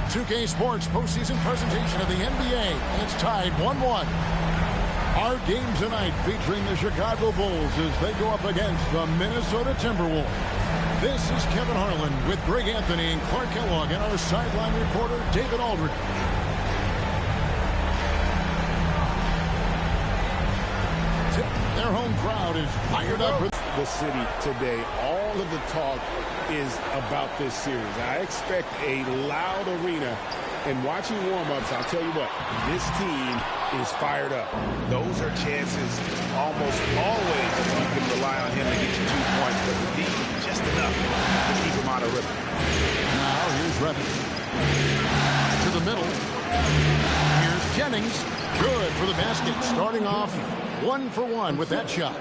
2K Sports postseason presentation of the NBA. It's tied 1-1. Our game tonight featuring the Chicago Bulls as they go up against the Minnesota Timberwolves. This is Kevin Harlan with Greg Anthony and Clark Kellogg and our sideline reporter David Aldridge. Their home crowd is fired up. The city today, all of the talk is about this series. I expect a loud arena, and watching warm-ups, I'll tell you what, this team is fired up. Those are chances almost always you can rely on him to get you 2 points, but the D, just enough to keep him out of rhythm. Now here's Redick. To the middle. Here's Jennings. Good for the basket. Starting off 1 for 1 with that shot.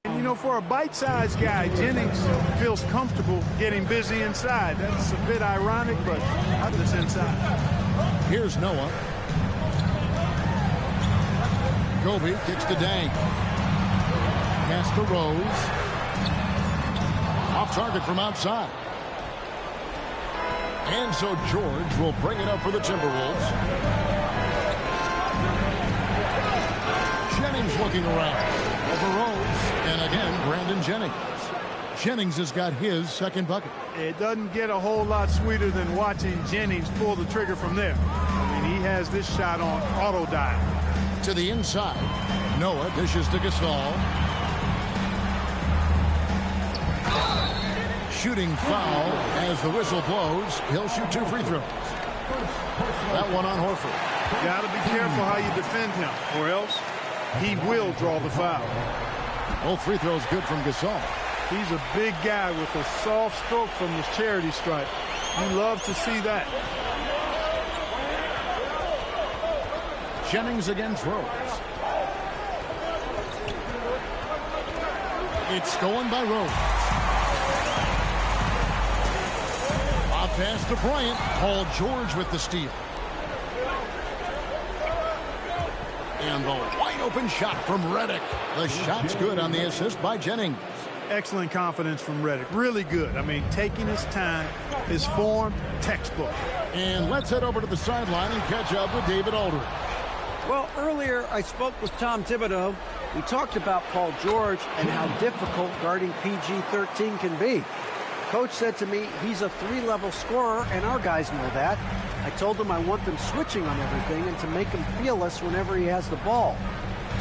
You know, for a bite-sized guy, Jennings feels comfortable getting busy inside. That's a bit ironic, but this inside. Here's Noah. Kobe kicks to Dang. Pass to Rose. Off target from outside. And so George will bring it up for the Timberwolves. Jennings looking around. Over Rose, and again, Brandon Jennings. Jennings has got his second bucket. It doesn't get a whole lot sweeter than watching Jennings pull the trigger from there. I mean, he has this shot on auto dial. To the inside, Noah dishes to Gasol. Shooting foul as the whistle blows. He'll shoot 2 free throws. That one on Horford. Got to be careful how you defend him, or else he will draw the foul. Both free throws good from Gasol. He's a big guy with a soft stroke from his charity stripe. You love to see that. Jennings against Rose. It's stolen by Rose. Lob pass to Bryant. Paul George with the steal. And the wide open shot from Redick. The shot's good on the assist by Jennings. Excellent confidence from Redick. Really good. I mean, taking his time, his form, textbook. And let's head over to the sideline and catch up with David Aldridge. Well, earlier I spoke with Tom Thibodeau. We talked about Paul George and how difficult guarding PG-13 can be. Coach said to me he's a 3-level scorer, and our guys know that. I told him I want them switching on everything and to make him feel us whenever he has the ball.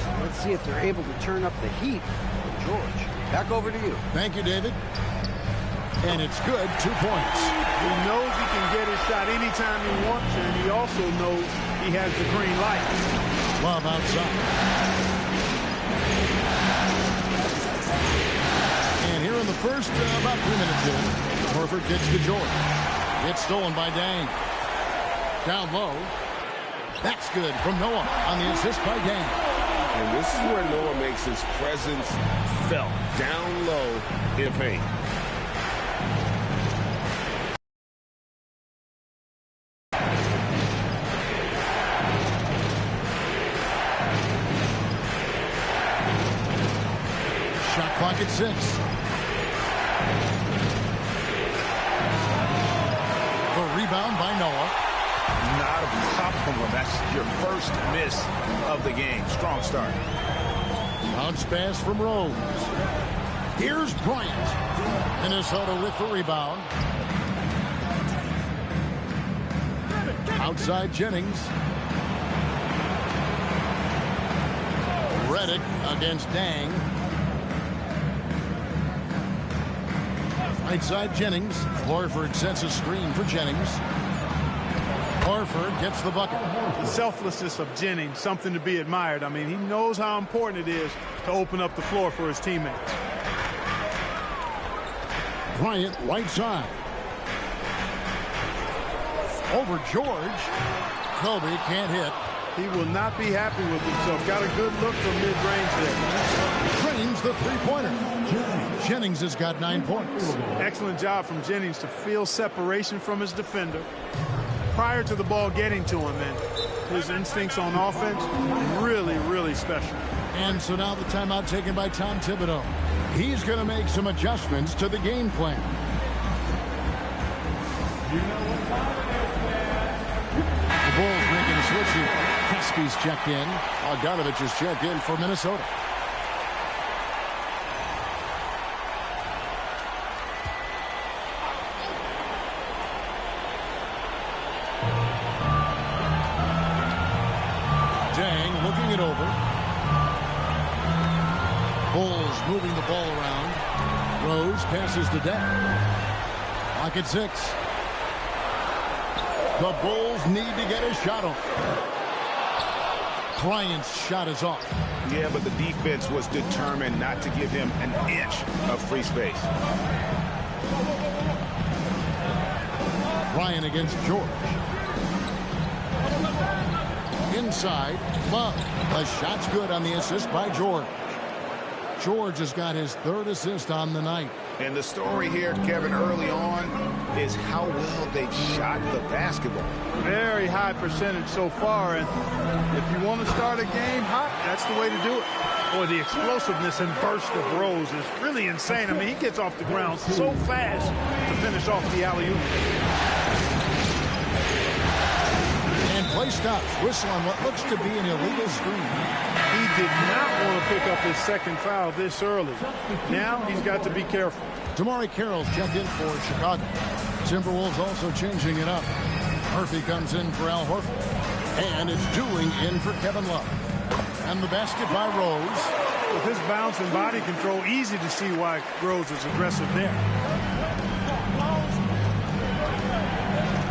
So let's see if they're able to turn up the heat with George. Back over to you. Thank you, David. And it's good, 2 points. He knows he can get his shot anytime he wants, and he also knows he has the green light. Love outside. And here in the first, about 3 minutes in, Horford gets to George. It's stolen by Dang. Down low. That's good from Noah on the assist by Dang. And this is where Noah makes his presence felt down low in paint. Shot clock at 6. The rebound by Noah. Not a problem when that's your first miss of the game. Strong start. Bounce pass from Rose. Here's Bryant. Minnesota with the rebound. Outside Jennings. Redick against Dang. Right side Jennings. Horford sets a screen for Jennings. Horford gets the bucket. The selflessness of Jennings, something to be admired. I mean, he knows how important it is to open up the floor for his teammates. Bryant right side. Over George. Kobe can't hit. He will not be happy with himself. Got a good look from mid-range there. Drains the three-pointer. Jennings has got 9 points. Excellent job from Jennings to feel separation from his defender prior to the ball getting to him. And his instincts on offense, really, really special. And so now the timeout taken by Tom Thibodeau. He's going to make some adjustmsts to the game plan. The Bulls making a switch here. Kespi's checked in. Bogdanovich is checked in for Minnesota. Dang looking it over. Bulls moving the ball around. Rose passes to Deng. Pocket 6. The Bulls need to get a shot off. Bryant's shot is off. Yeah, but the defense was determined not to give him an inch of free space. Bryant against George. Inside, Love. The shot's good on the assist by George. George has got his 3rd assist on the night. And the story here, Kevin, early on is how well they've shot the basketball. Very high percentage so far, and if you want to start a game hot, that's the way to do it. Boy, the explosiveness and burst of Rose is really insane. I mean, he gets off the ground so fast to finish off the alley-oop. And play stops. Whistle on what looks to be an illegal screen. He did not want to pick up his 2nd foul this early. Now he's got to be careful. Damari Carroll's checked in for Chicago. Timberwolves also changing it up. Murphy comes in for Al Horford. And it's Dooling in for Kevin Love. And the basket by Rose. With his bounce and body control, easy to see why Rose is aggressive there.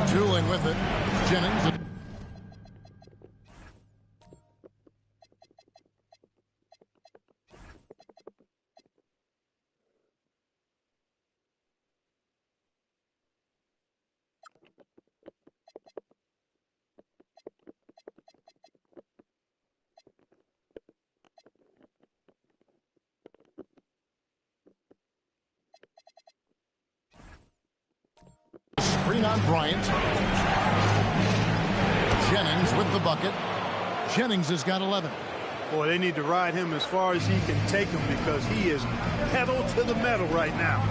Dooling with it. Jennings. Screen on Bryant. Jennings with the bucket. Jennings has got 11. Boy, they need to ride him as far as he can take him because he is pedal to the metal right now.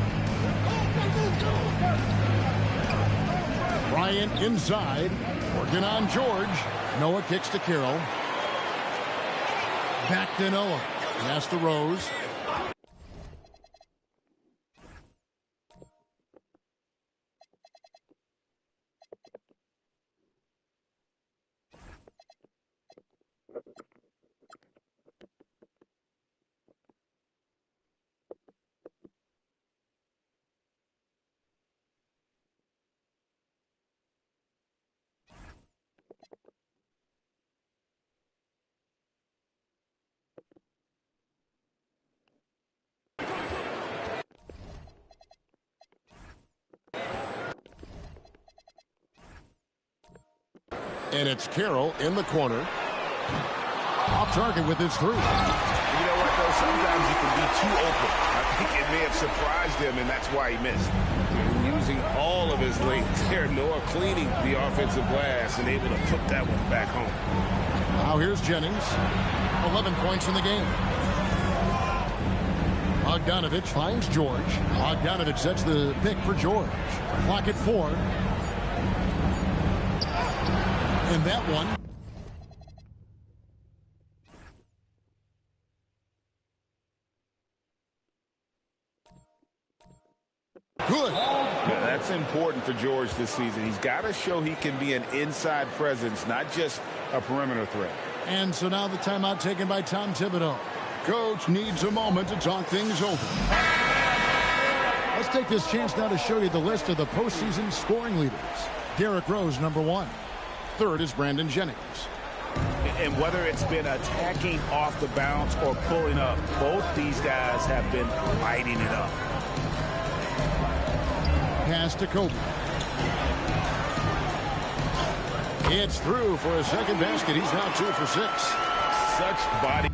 Bryant inside. Working on George. Noah kicks to Carroll. Back to Noah. Pass to Rose. And it's Carroll in the corner. Off target with his 3. You know what, though? Sometimes you can be too open. I think it may have surprised him, and that's why he missed. And using all of his length there, Noah cleaning the offensive glass and able to put that one back home. Now here's Jennings. 11 points in the game. Bogdanovich finds George. Bogdanovich sets the pick for George. Clock at 4. And that one. Good. Yeah, that's important for George this season. He's got to show he can be an inside presence, not just a perimeter threat. And so now the timeout taken by Tom Thibodeau. Coach needs a moment to talk things over. Let's take this chance now to show you the list of the postseason scoring leaders. Derrick Rose, number 1. Third is Brandon Jennings. And whether it's been attacking off the bounce or pulling up, both these guys have been lighting it up. Pass to Kobe. It's through for a second basket. He's now 2 for 6. Such body.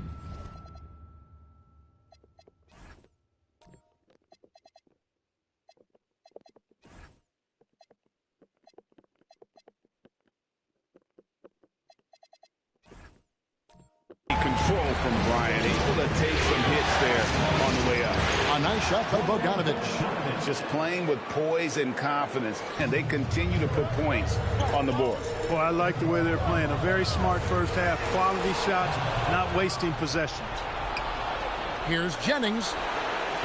Control from Bryant, able to take some hits there on the way up. A nice shot by Bogdanovich. Just playing with poise and confidence, and they continue to put points on the board. Well, I like the way they're playing. A very smart first half. Quality shots, not wasting possessions. Here's Jennings.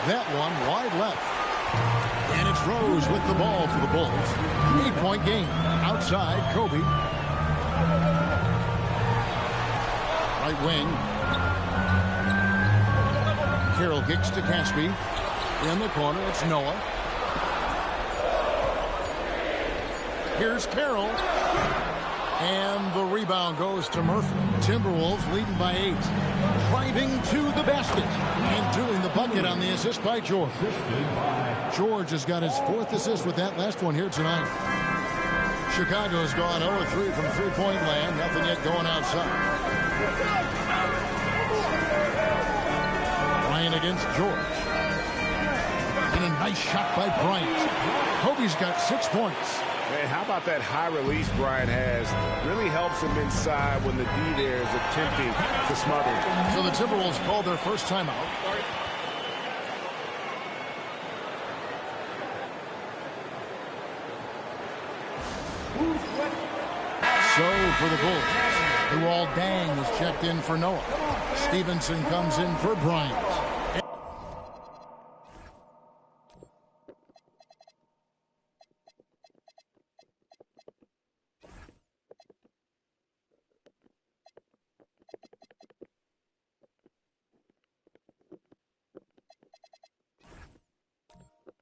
That one wide left. And it's Rose with the ball for the Bulls. 8-point game. Outside, Kobe. Right wing. Carroll kicks to Caspi. In the corner, it's Noah. Here's Carroll. And the rebound goes to Murphy. Timberwolves leading by 8. Driving to the basket. And doing the bucket on the assist by George. George has got his 4th assist with that last one here tonight. Chicago's gone 0-3 from three-point land. Nothing yet going outside. Bryant against George. And a nice shot by Bryant. Kobe's got 6 points. And how about that high release Bryant has? Really helps him inside when the D there is attempting to smother him. So the Timberwolves called their first timeout. So for the Bulls, Luol Deng is checked in for Noah. Stevenson comes in for Bryant.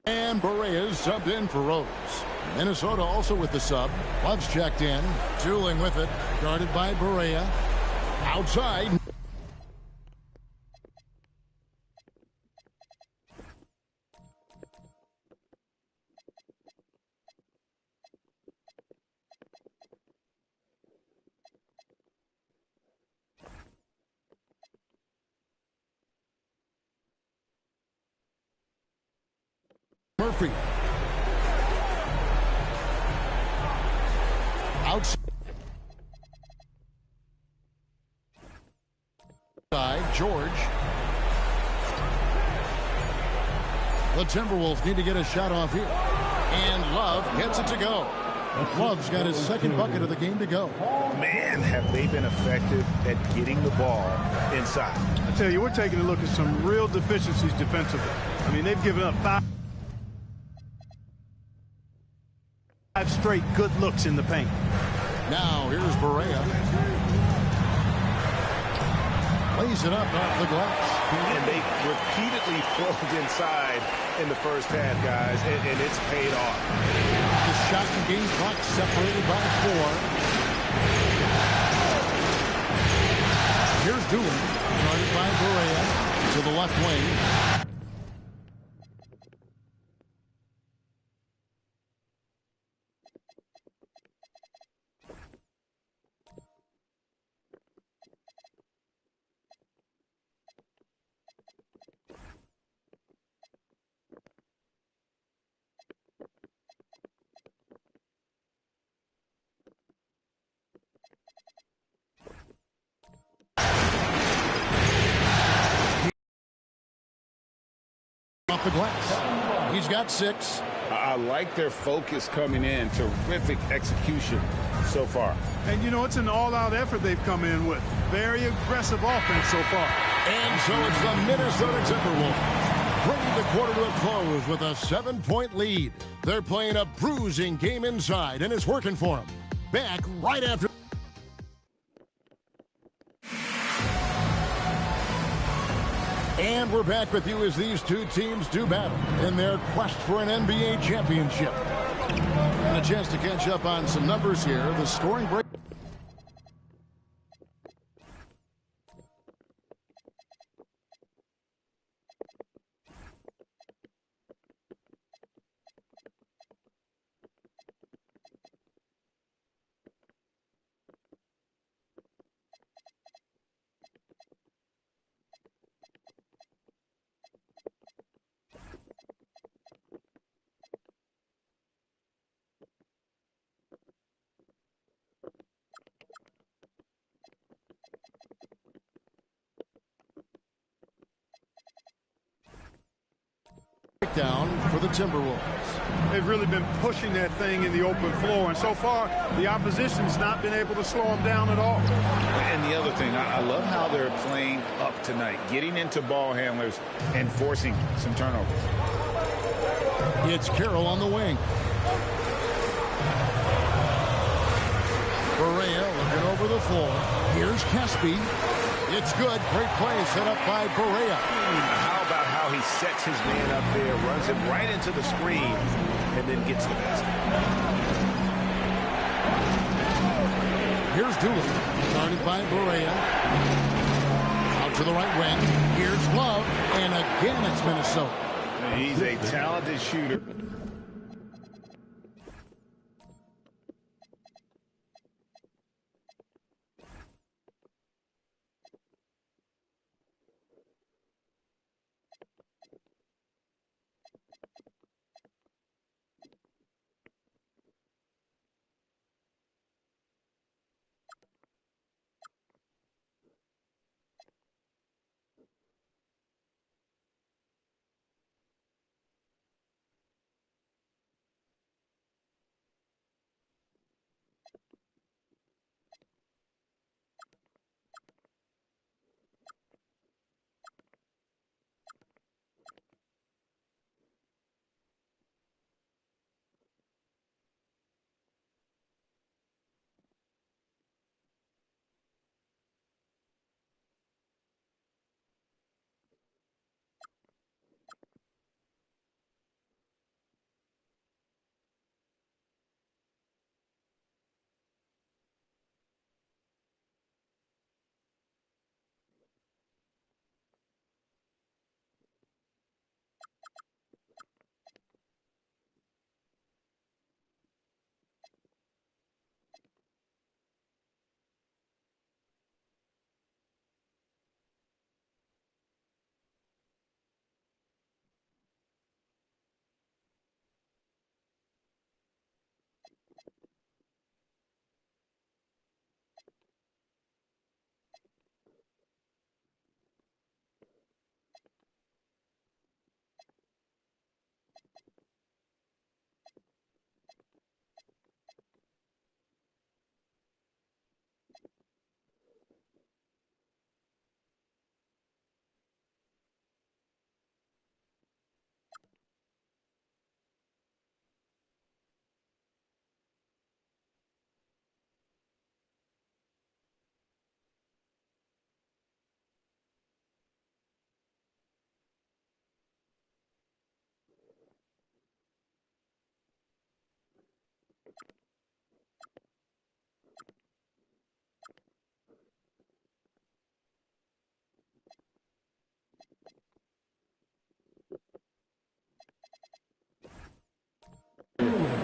And Barea is subbed in for Rose. Minnesota also with the sub. Love's checked in. Tooling with it. Guarded by Barea. Outside. Murphy. Outside. George. The Timberwolves need to get a shot off here. And Love gets it to go. Love's got his 2nd bucket of the game to go. Man, have they been effective at getting the ball inside. I tell you, we're taking a look at some real deficiencies defensively. I mean, they've given up 5 straight good looks in the paint. Now here's Barea. Lays it up off the glass. And they repeatedly probed inside in the first half, guys, and it's paid off. The shot and game clock separated by 4. Here's Doolin, guarded by Barea to the left wing. off the glass. He's got 6. I like their focus coming in. Terrific execution so far. And, you know, it's an all-out effort they've come in with. Very aggressive offense so far. And so it's the Minnesota Timberwolves bringing the quarter to a close with a 7-point lead. They're playing a bruising game inside, and it's working for them. Back right after. And we're back with you as these two teams do battle in their quest for an NBA championship. And a chance to catch up on some numbers here. The scoring break. Down for the Timberwolves. They've really been pushing that thing in the open floor, and so far the opposition's not been able to slow them down at all. And the other thing, I love how they're playing up tonight, getting into ball handlers and forcing some turnovers. It's Carroll on the wing. Barea looking over the floor. Here's Caspi. It's good. Great play set up by Barea. How about how he sets his man up there, runs him right into the screen, and then gets the basket. Here's Dooley. Guarded by Barea. Out to the right wing. Here's Love. And again, it's Minnesota. He's a talented shooter.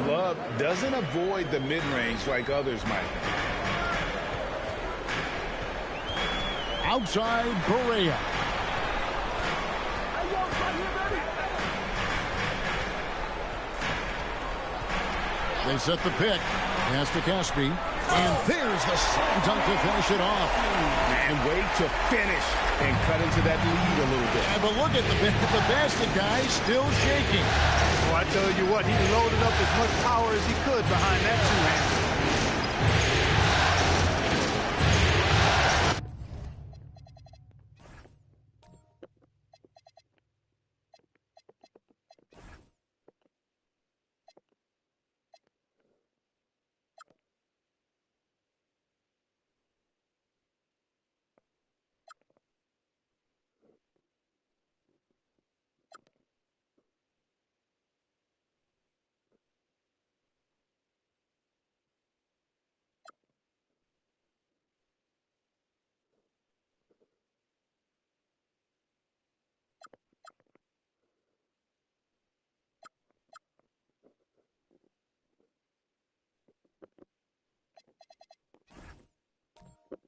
Love doesn't avoid the mid-range like others might. Outside Barea. They set the pick. Pass to Caspi. And there's the slam dunk to finish it off. And way to finish and cut into that lead a little bit. Yeah, but look at the basket guy still shaking. Well, I tell you what, he loaded up as much power as he could behind that two-hander.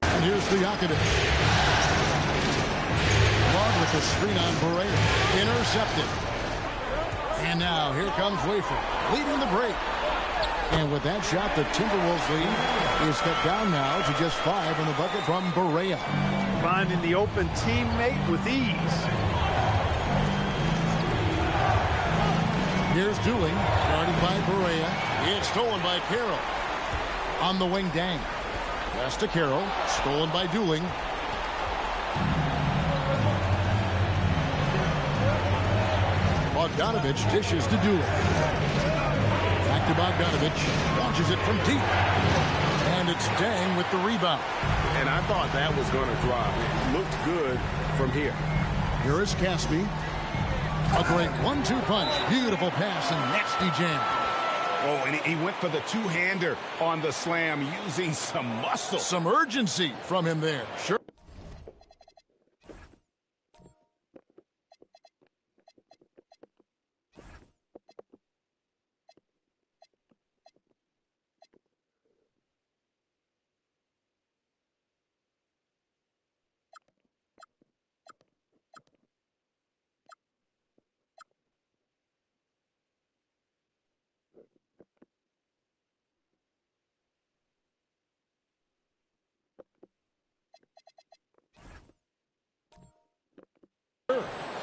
And here's Stojakovic. Love with the screen on Barea. Intercepted. And now here comes Wafer, leading the break. And with that shot, the Timberwolves lead is cut down now to just 5 in the bucket from Barea. Finding the open teammate with ease. Here's Dooling, guarded by Barea. It's stolen by Carroll. On the wing, Dang. Pass to Carroll, stolen by Dooling. Bogdanovich dishes to Dooling. Back to Bogdanovich, launches it from deep. And it's Dang with the rebound. And I thought that was going to drop. It looked good from here. Here is Caspi. A great 1-2 punch. Beautiful pass and nasty jam. Oh, and he went for the two-hander on the slam using some muscle. Some urgency from him there. Sure.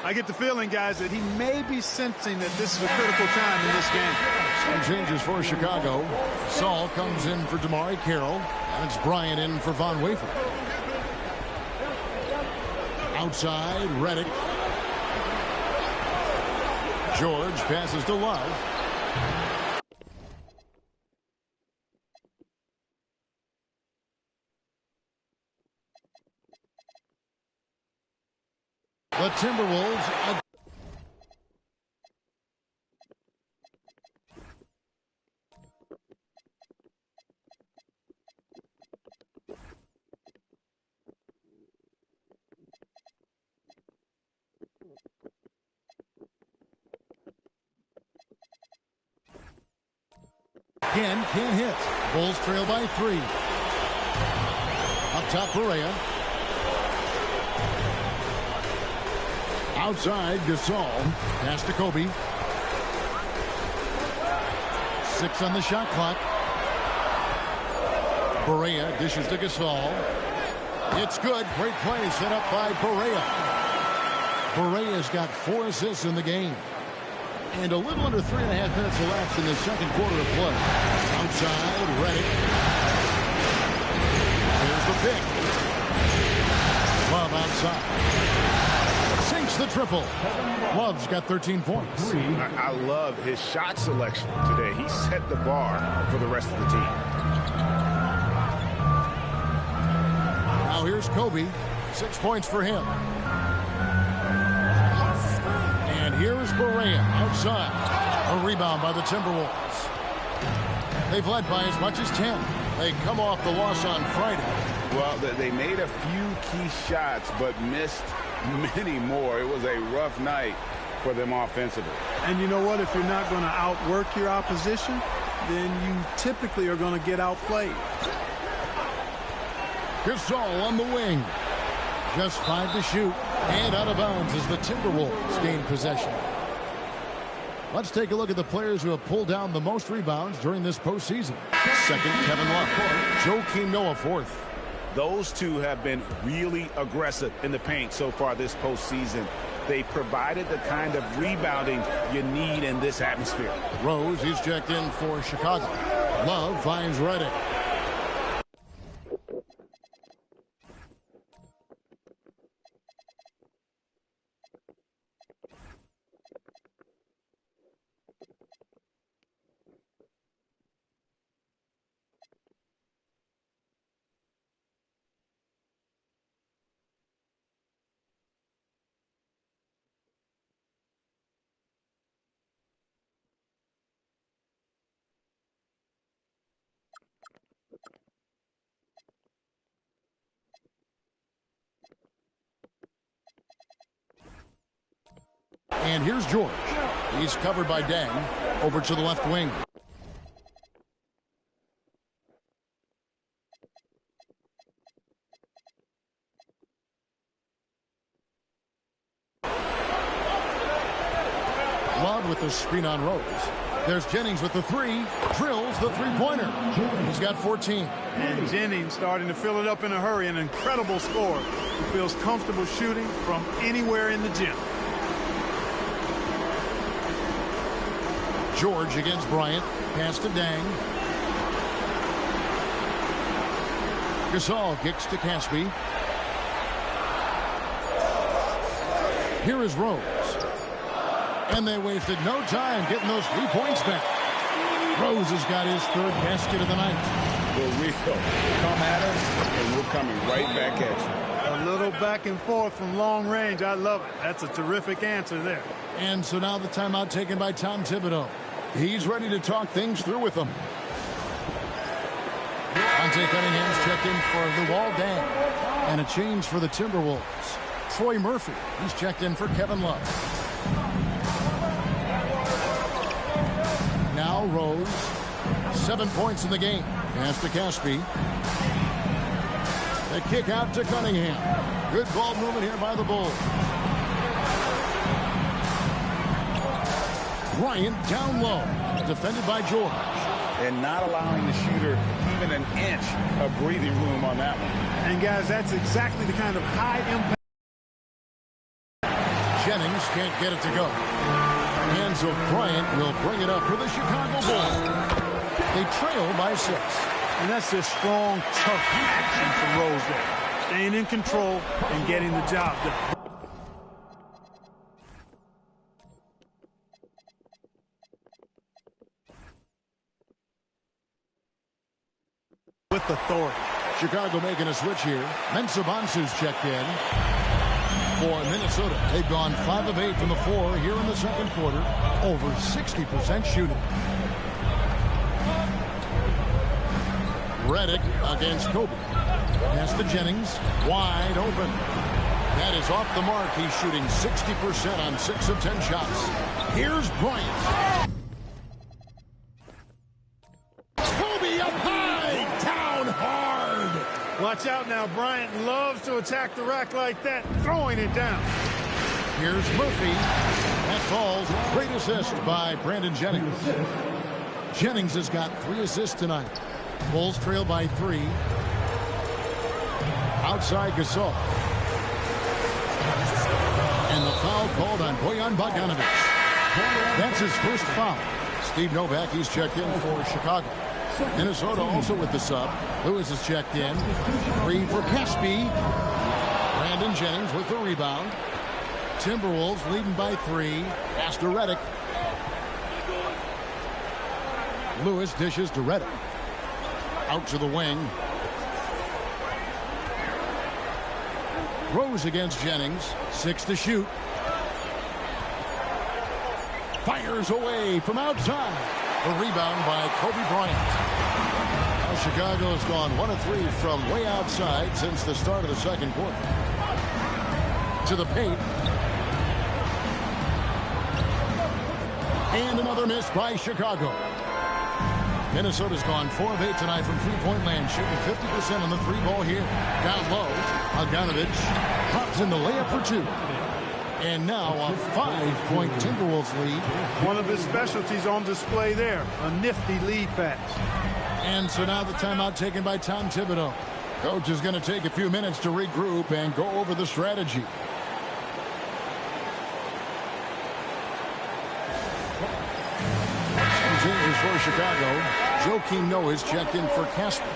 I get the feeling, guys, that he may be sensing that this is a critical time in this game. Some changes for Chicago. Saul comes in for Damari Carroll, and it's Bryant in for Von Wafer. Outside, Redick. George passes to Love. The Timberwolves. Again, can't hit. Bulls trail by 3. Up top, Barea. Outside, Gasol. Pass to Kobe. 6 on the shot clock. Barea dishes to Gasol. It's good. Great play set up by Barea. Barea's got 4 assists in the game. And a little under 3.5 minutes elapsed in the second quarter of play. Outside, Redick. Here's the pick. Love outside. Sinks the triple. Love's got 13 points. I love his shot selection today. He set the bar for the rest of the team. Now here's Kobe. 6 points for him. And here is Barea outside. A rebound by the Timberwolves. They've led by as much as 10. They come off the loss on Friday. Well, they made a few key shots, but missed many more. It was a rough night for them offensively. And you know what? If you're not going to outwork your opposition, then you typically are going to get outplayed. Gasol on the wing. Just 5 to shoot. And out of bounds as the Timberwolves gain possession. Let's take a look at the players who have pulled down the most rebounds during this postseason. Second, Kevin Love. Joakim Noah, fourth. Those two have been really aggressive in the paint so far this postseason. They provided the kind of rebounding you need in this atmosphere. Rose, he's checked in for Chicago. Love finds Redick. And here's George. He's covered by Deng. Over to the left wing. Love with the screen on Rose. There's Jennings with the three. Drills the three-pointer. He's got 14. And Jennings starting to fill it up in a hurry. An incredible scorer who feels comfortable shooting from anywhere in the gym. George against Bryant. Pass to Deng. Gasol kicks to Caspi. Here is Rose. And they wasted no time getting those 3 points back. Rose has got his third basket of the night. Well, we come at us, and we're coming right back at you. A little back and forth from long range. I love it. That's a terrific answer there. And so now the timeout taken by Tom Thibodeau. He's ready to talk things through with them. Dante Cunningham's checked in for Luol Deng. And a change for the Timberwolves. Troy Murphy, he's checked in for Kevin Love. Now Rose. 7 points in the game. Pass to Caspi. The kick out to Cunningham. Good ball movement here by the Bulls. Bryant down low. Defended by George. And not allowing the shooter even an inch of breathing room on that one. And, guys, that's exactly the kind of high impact. Jennings can't get it to go. And so Bryant will bring it up for the Chicago Bulls. They trail by 6. And that's just strong, tough action from Rose there. Staying in control and getting the job done. With authority. Chicago making a switch here. Mensah Bonsu's checked in for Minnesota. They've gone 5 of 8 from the floor here in the second quarter. Over 60% shooting. Redick against Kobe. Pass to Jennings. Wide open. That is off the mark. He's shooting 60% on 6 of 10 shots. Here's Bryant. Kobe up high. Down hard. Watch out now. Bryant loves to attack the rack like that, throwing it down. Here's Murphy. That falls. Great assist by Brandon Jennings. Jennings has got 3 assists tonight. Bulls trail by 3. Outside Gasol. And the foul called on Bojan Bogdanovic. That's his first foul. Steve Novak, he's checked in for Chicago. Minnesota also with the sub. Lewis is checked in. 3 for Caspi. Brandon Jennings with the rebound. Timberwolves leading by 3. Pass to Redick. Lewis dishes to Redick. Out to the wing. Rose against Jennings. 6 to shoot. Fires away from outside. The rebound by Kobe Bryant. Now Chicago has gone 1 of 3 from way outside since the start of the second quarter. To the paint. And another miss by Chicago. Minnesota's gone 4 of 8 tonight from three-point land, shooting 50% on the 3 ball here. Down low, Bogdanovic pops in the layup for 2. And now a 5-point Timberwolves lead. One of his specialties on display there, a nifty lead pass. And so now the timeout taken by Tom Thibodeau. Coach is going to take a few minutes to regroup and go over the strategy. Continues for Chicago. Joakim Noah is checked in for Casper.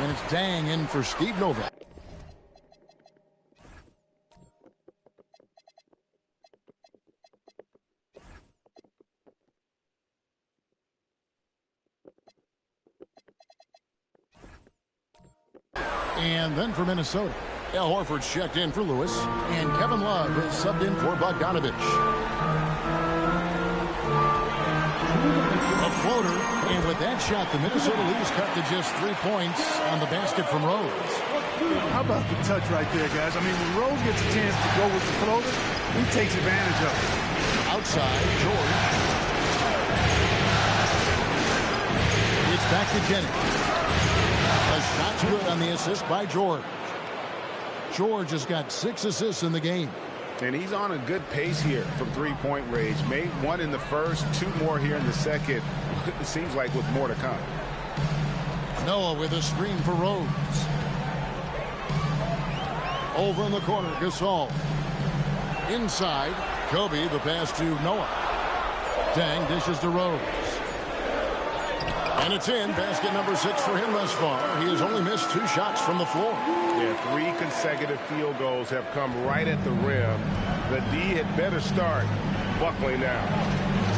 And it's Dang in for Steve Novak. And then for Minnesota, Al Horford's checked in for Lewis, and Kevin Love is subbed in for Bogdanovich. A floater, and with that shot, the Minnesota Leafs cut to just 3 points on the basket from Rose. How about the touch right there, guys? I mean, when Rose gets a chance to go with the floater, he takes advantage of it. Outside, George. It's back to Jennings. A shot's good on the assist by George. George has got 6 assists in the game. And he's on a good pace here from three-point range. Made 1 in the first, 2 more here in the second. It seems like with more to come. Noah with a screen for Rose. Over in the corner, Gasol. Inside, Kobe, the pass to Noah. Dang dishes to Rose. And it's in. Basket number 6 for him thus far. He has only missed 2 shots from the floor. Yeah, 3 consecutive field goals have come right at the rim. The D had better start buckling down.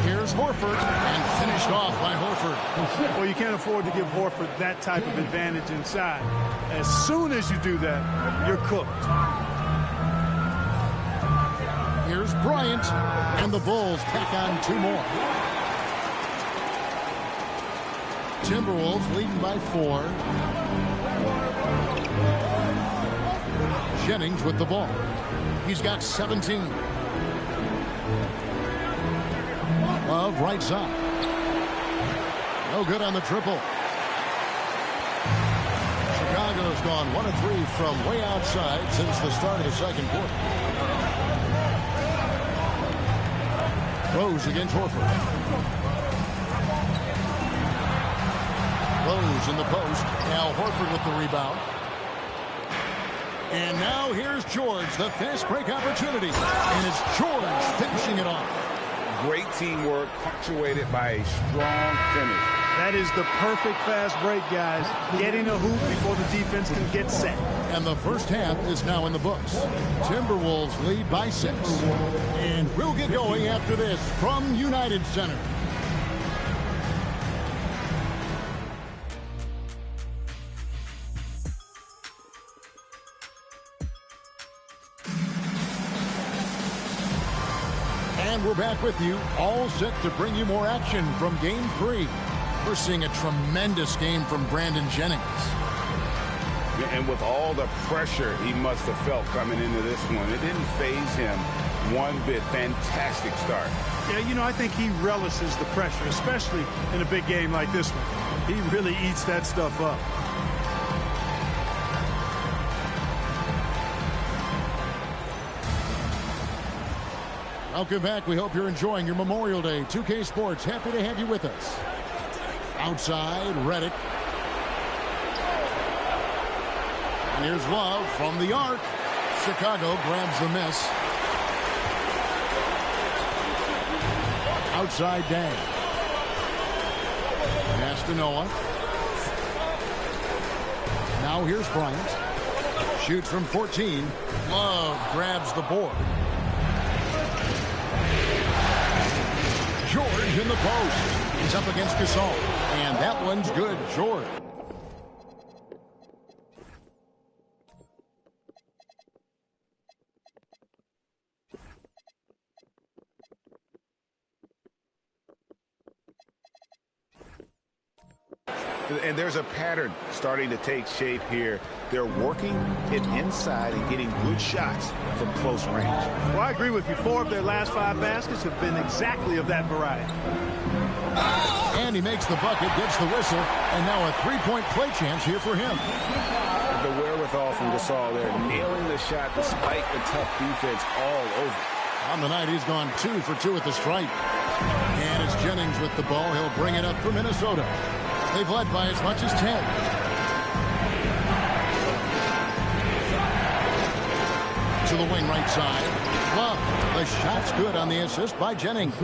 Here's Horford, and finished off by Horford. Well, you can't afford to give Horford that type of advantage inside. As soon as you do that, you're cooked. Here's Bryant, and the Bulls tack on 2 more. Timberwolves leading by 4. Jennings with the ball. He's got 17. Love right side. No good on the triple. Chicago's gone 1 of 3 from way outside since the start of the second quarter. Rose against Horford. Rose in the post. Now Horford with the rebound. And now here's George, the fast break opportunity. And it's George finishing it off. Great teamwork, punctuated by a strong finish. That is the perfect fast break, guys. Getting a hoop before the defense can get set. And the first half is now in the books. Timberwolves lead by 6. And we'll get going after this from United Center. And we're back with you, all set to bring you more action from Game 3. We're seeing a tremendous game from Brandon Jennings. And with all the pressure he must have felt coming into this one, it didn't faze him one bit. Fantastic start. Yeah, you know, I think he relishes the pressure, especially in a big game like this one. He really eats that stuff up. Welcome back. We hope you're enjoying your Memorial Day. 2K Sports, happy to have you with us. Outside, Redick. And here's Love from the arc. Chicago grabs the miss. Outside, Dang. Pass to Noah. Now here's Bryant. Shoots from 14. Love grabs the board. George in the post. He's up against Gasol. And that one's good. George. And there's a pattern starting to take shape here. They're working it inside and getting good shots from close range. Well, I agree with you. 4 of their last 5 baskets have been exactly of that variety. And he makes the bucket, gets the whistle, and now a 3-point play chance here for him. And the wherewithal from Gasol there, nailing the shot despite the tough defense all over. On the night, he's gone 2 for 2 at the stripe. And it's Jennings with the ball. He'll bring it up for Minnesota. They've led by as much as 10. To the wing right side. Love. The shot's good on the assist by Jennings.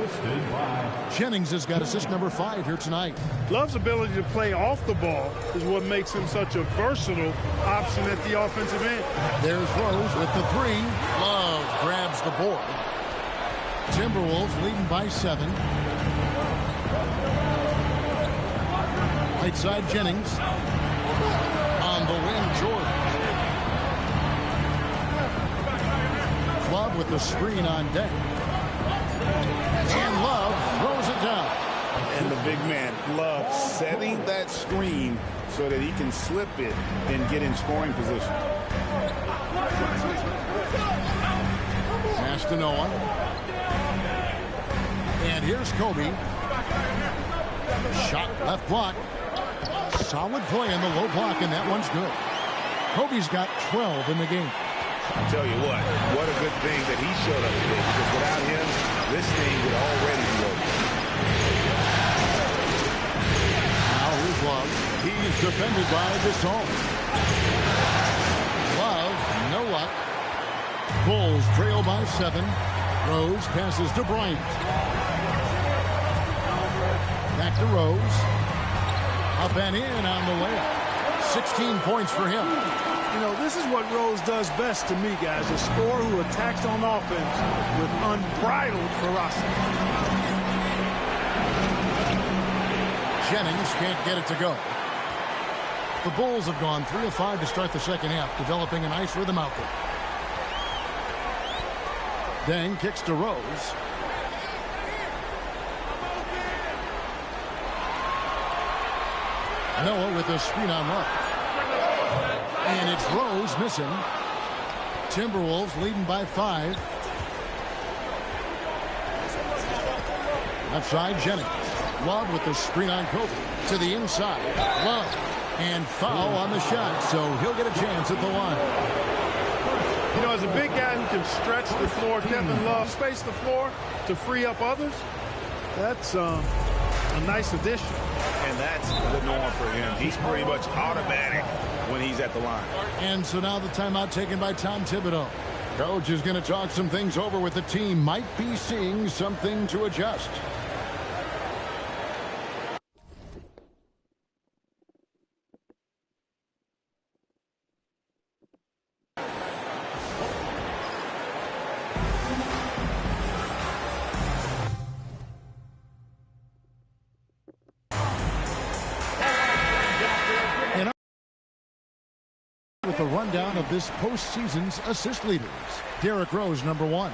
Jennings has got assist number 5 here tonight. Love's ability to play off the ball is what makes him such a versatile option at the offensive end. There's Rose with the 3. Love grabs the board. Timberwolves leading by 7. Right side Jennings. On the wing, Jordan. Love with the screen on deck. And Love throws it down. And the big man, Love, setting that screen so that he can slip it and get in scoring position. Pass to Noah. And here's Kobe. Shot left block. Solid play in the low block, and that one's good. Kobe's got 12 in the game. I tell you what a good thing that he showed up today, because without him, this thing would already be over. Now here's Love. He's defended by Gasol. Love, no luck. Bulls trail by 7. Rose passes to Bryant. Back to Rose. Up and in on the layup. 16 points for him. You know, this is what Rose does best to me, guys. A scorer who attacks on offense with unbridled ferocity. Jennings can't get it to go. The Bulls have gone 3 of 5 to start the second half, developing a nice rhythm out there. Deng kicks to Rose. Noah with a screen on Love. And it's Rose missing. Timberwolves leading by 5. Left side, Jennings. Love with the screen on Kobe. To the inside. Love. And foul on the shot, so he'll get a chance at the line. You know, as a big guy who can stretch the floor, Kevin Love space the floor to free up others. That's a nice addition. And that's the norm for him. He's pretty much automatic when he's at the line. And so now the timeout taken by Tom Thibodeau. Coach is going to talk some things over with the team. Might be seeing something to adjust. With a rundown of this postseason's assist leaders. Derrick Rose, number 1.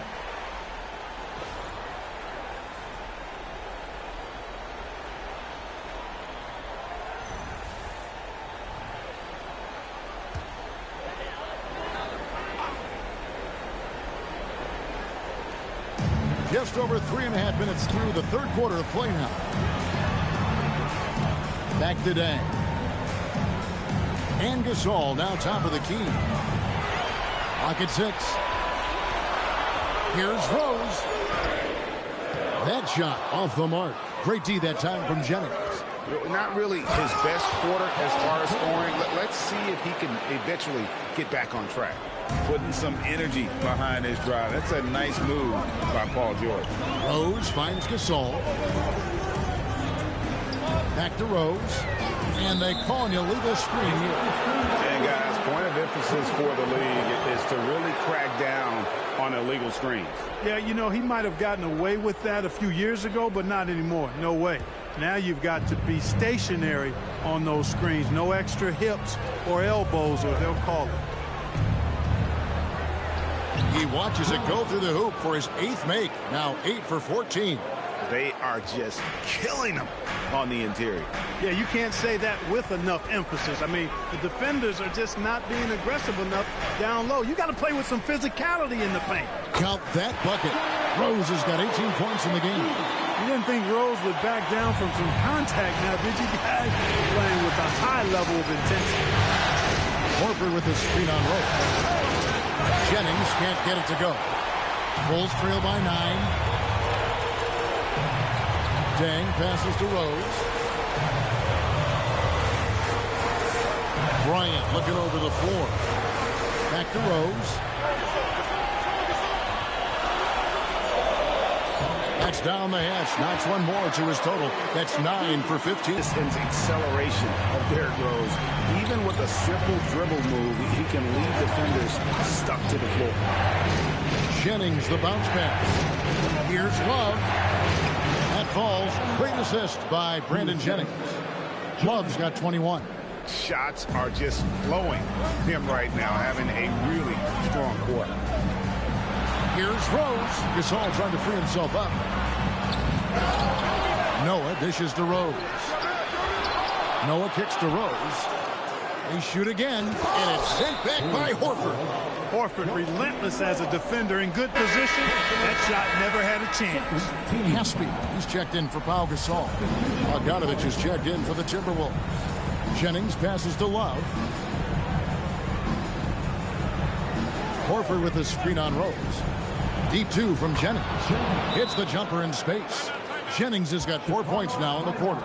Just over 3.5 minutes through the third quarter of play now. Back to Deng. And Gasol now top of the key. Clock at 6. Here's Rose. That shot off the mark. Great D that time from Jennings. Not really his best quarter as far as scoring. Let's see if he can eventually get back on track. Putting some energy behind his drive. That's a nice move by Paul George. Rose finds Gasol. Back to Rose. And they call an illegal screen here. And guys, point of emphasis for the league is to really crack down on illegal screens. Yeah, you know, he might have gotten away with that a few years ago, but not anymore. No way. Now you've got to be stationary on those screens. No extra hips or elbows, or they'll call it. He watches it go through the hoop for his 8th make. Now 8 for 14. They are just killing him on the interior. Yeah, you can't say that with enough emphasis. I mean, the defenders are just not being aggressive enough down low. You got to play with some physicality in the paint. Count that bucket. Rose has got 18 points in the game. You didn't think Rose would back down from some contact now, did you guys? Playing with a high level of intensity. Horford with the screen on Rose. Jennings can't get it to go. Bulls trail by 9. Deng passes to Rose. Bryant looking over the floor. Back to Rose. That's down the hatch. Knocks one more to his total. That's 9 for 15. This is acceleration of Derrick Rose. Even with a simple dribble move, he can leave defenders stuck to the floor. Jennings, the bounce pass. Here's Love. That falls. Great assist by Brandon Jennings. Love's got 21. Shots are just flowing from him right now, having a really strong quarter. Here's Rose. Gasol trying to free himself up. Noah dishes to Rose. Noah kicks to Rose. They shoot again, and it's sent back by Horford. Horford relentless as a defender in good position. That shot never had a chance. Caspi, he's checked in for Pau Gasol. Bogdanovich is checked in for the Timberwolves. Jennings passes to Love. Horford with a screen on Rose. Deep 2 from Jennings. Hits the jumper in space. Jennings has got 4 points now in the quarter.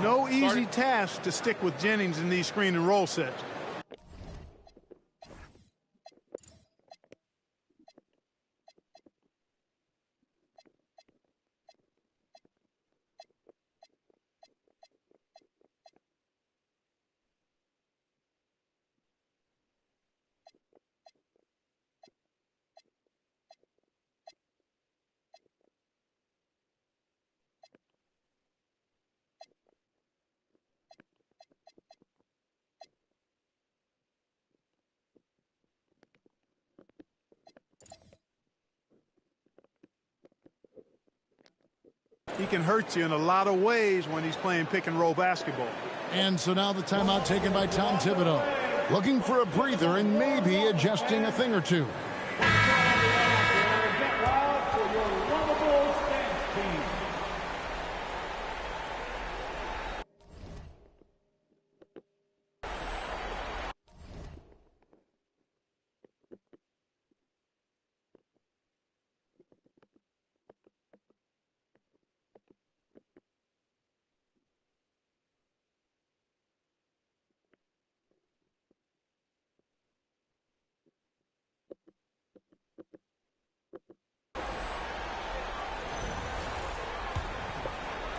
No easy task to stick with Jennings in these screen and roll sets. He can hurt you in a lot of ways when he's playing pick and roll basketball. And so now the timeout taken by Tom Thibodeau. Looking for a breather and maybe adjusting a thing or two.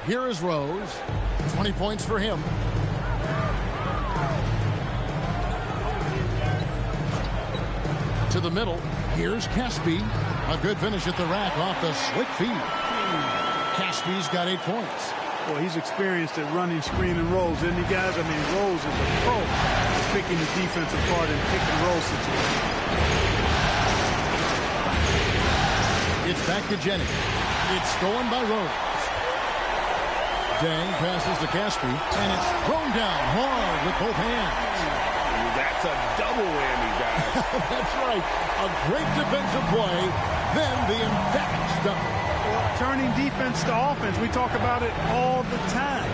Here is Rose. 20 points for him. To the middle. Here's Caspi. A good finish at the rack off the slick feed. Caspi's got 8 points. Well, he's experienced at running screen and rolls, isn't he, guys? I mean, Rose is a pro picking the defense apart in pick and roll situations. It's back to Jennings. It's stolen by Rose. Deng passes to Caspi, and it's thrown down hard with both hands. That's a double whammy, guys. That's right. A great defensive play, then the emphatic stuff. Well, turning defense to offense, we talk about it all the time.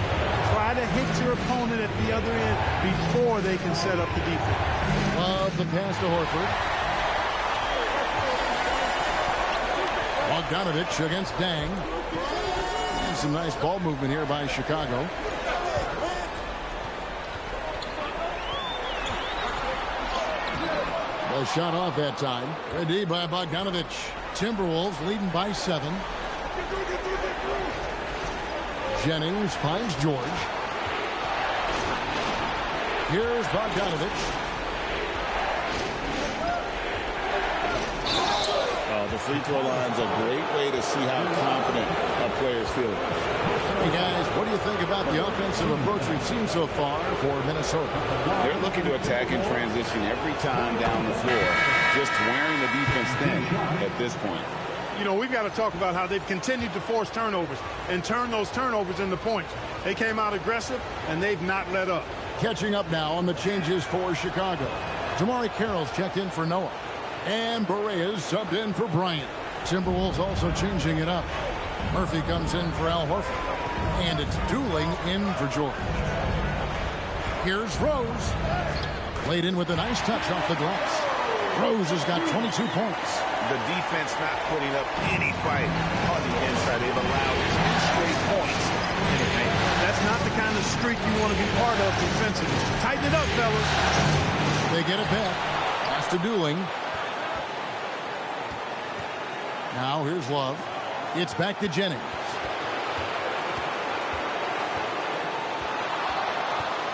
Try to hit your opponent at the other end before they can set up the defense. Love the pass to Horford. Bogdanovich against Deng. Some nice ball movement here by Chicago. Well, shot off that time. Good D by Bogdanovich. Timberwolves leading by 7. Jennings finds George. Here's Bogdanovich. The free throw line's a great way to see how confident a player's feeling. Hey guys, what do you think about the offensive approach we've seen so far for Minnesota? They're looking to attack in transition every time down the floor, just wearing the defense thin at this point. You know, we've got to talk about how they've continued to force turnovers and turn those turnovers into points. They came out aggressive, and they've not let up. Catching up now on the changes for Chicago. Jamari Carroll's checked in for Noah. And Berea's subbed in for Bryant. Timberwolves also changing it up. Murphy comes in for Al Horford. And it's Dooling in for George. Here's Rose. Played in with a nice touch off the glass. Rose has got 22 points. The defense not putting up any fight on the inside. They've allowed 10 straight points in the paint. That's not the kind of streak you want to be part of defensively. Tighten it up, fellas. They get it back. Pass to Dooling. Now here's Love. It's back to Jennings.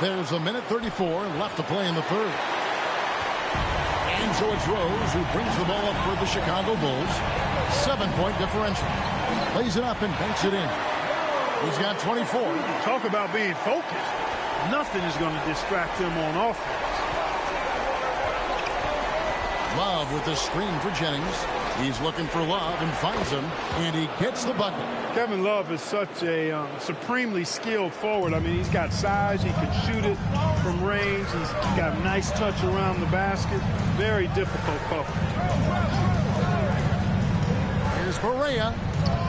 There's a minute 34 left to play in the third. And so it's Rose who brings the ball up for the Chicago Bulls. 7-point differential. Lays it up and banks it in. He's got 24. Talk about being focused. Nothing is going to distract him on offense. Love with the screen for Jennings. He's looking for Love and finds him, and he gets the bucket. Kevin Love is such a supremely skilled forward. I mean, he's got size. He can shoot it from range. He's got a nice touch around the basket. Very difficult cover. Here's Barea,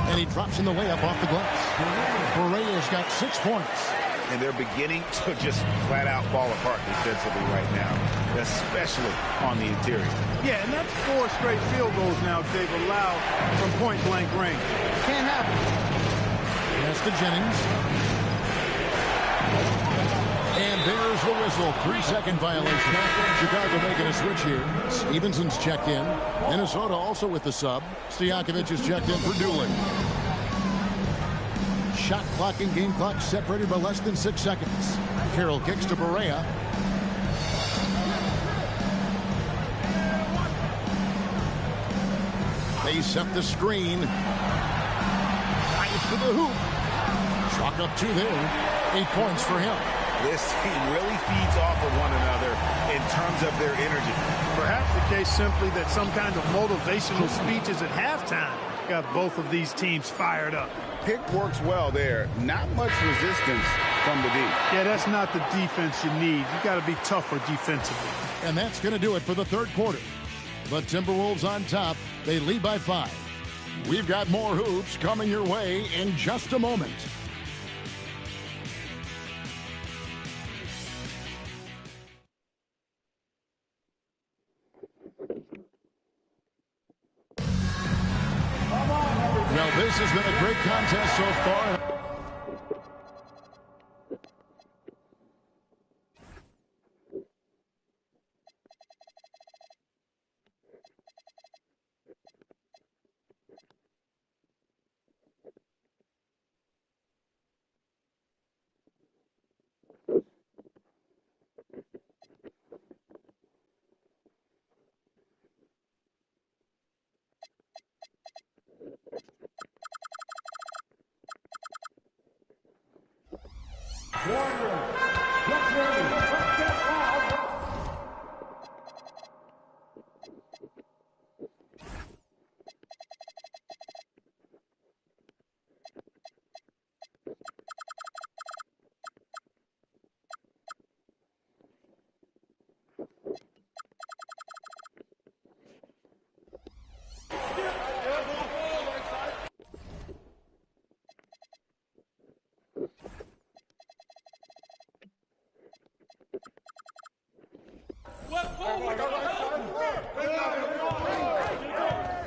and he drops in the layup off the glass. Barea's got 6 points. And they're beginning to just flat out fall apart defensively right now, especially on the interior. Yeah, and that's 4 straight field goals now they've allowed from point-blank range. Can't happen. Pass to Jennings. And there's the whistle. 3-second violation. Chicago making a switch here. Stevenson's checked in. Minnesota also with the sub. Stojakovic is checked in for Dooling. Shot clock and game clock separated by less than 6 seconds. Carroll kicks to Barea. They set the screen. Fires to the hoop. Chalk up 2 there. 8 points for him. This team really feeds off of one another in terms of their energy. Perhaps the case simply that some kind of motivational speeches at halftime got both of these teams fired up. Pick works well there. Not much resistance from the D. Yeah, that's not the defense you need. You got to be tougher defensively. And that's going to do it for the third quarter. The Timberwolves on top. They lead by 5. We've got more hoops coming your way in just a moment. Well, this has been a great contest so far.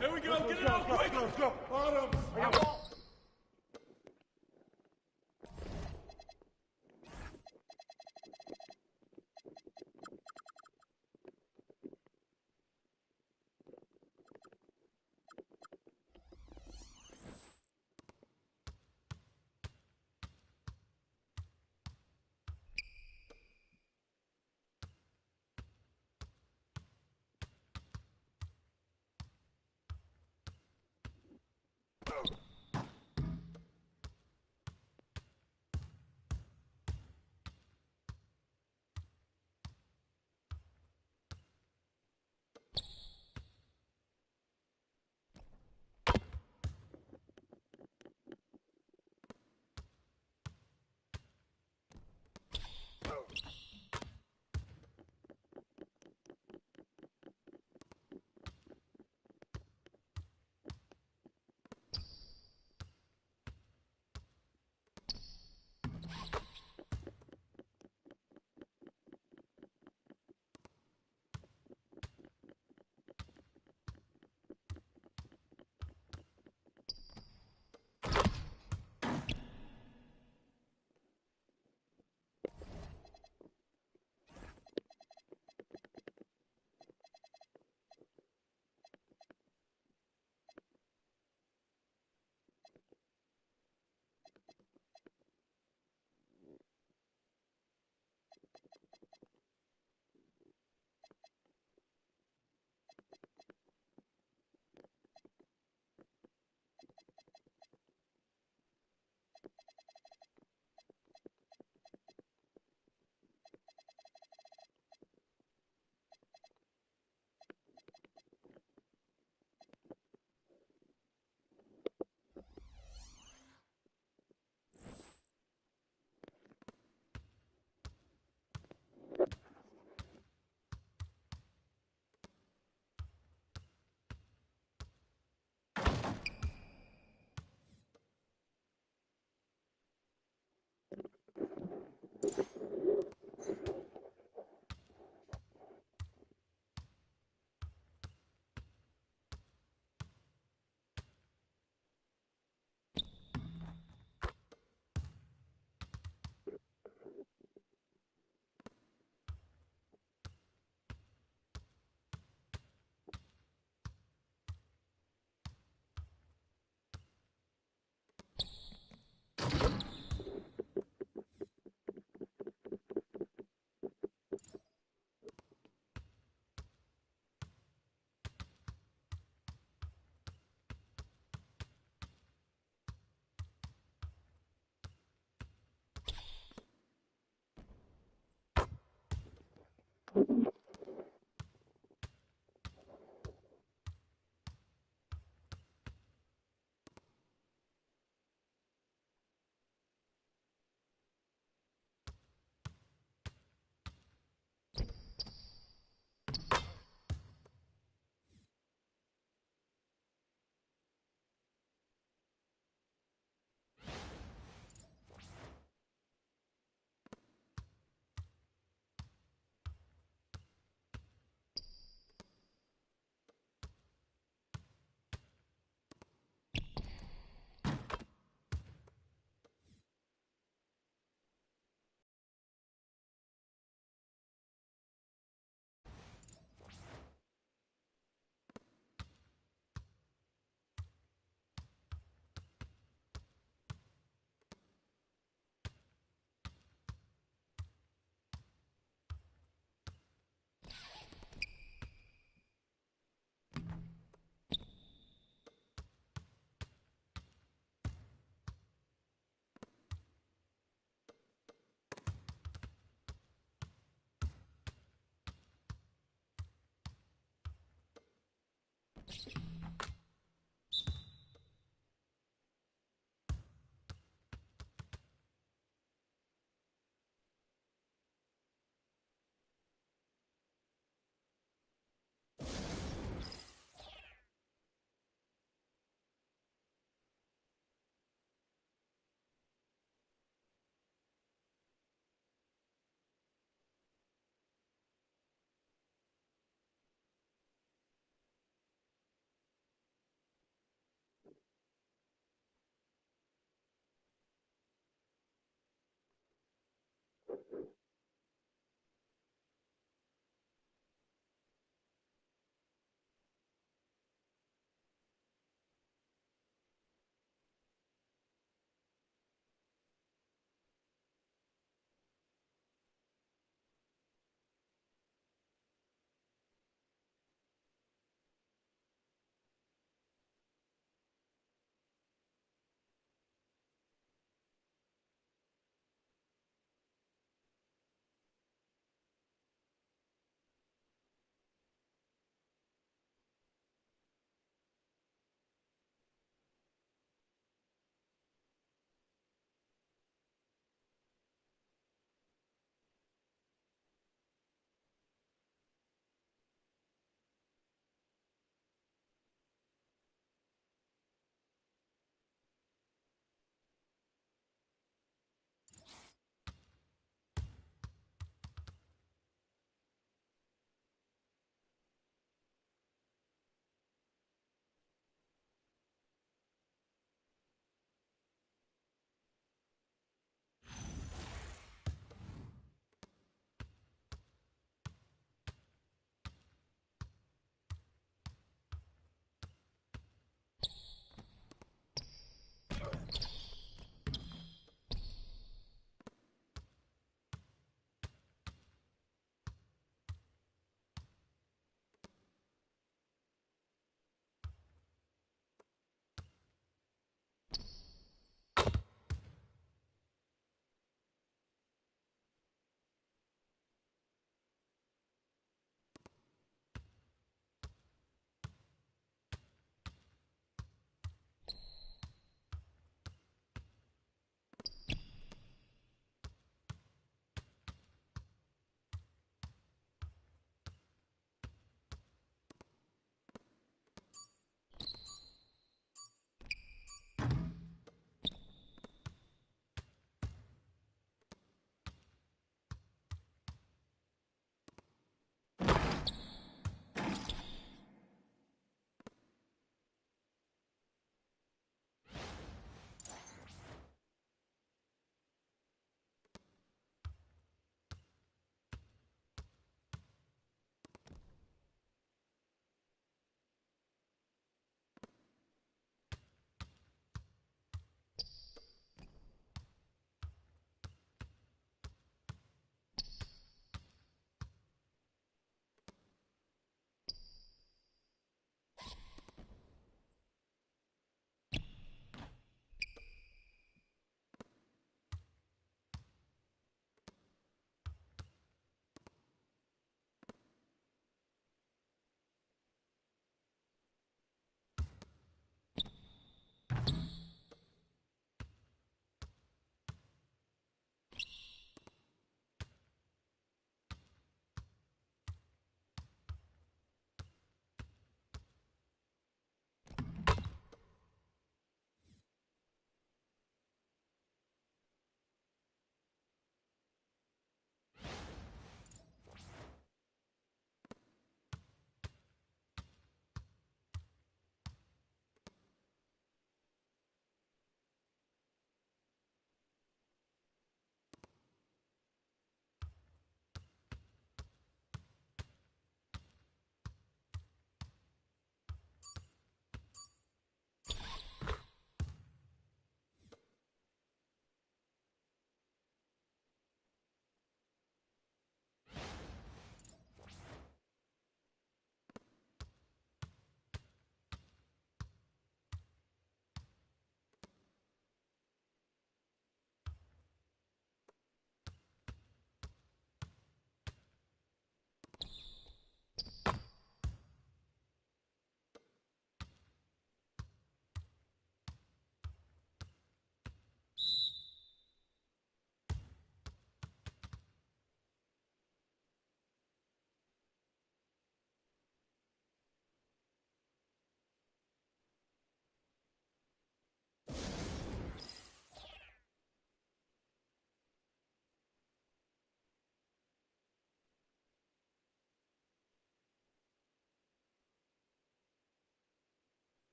Here we go, get it out quick!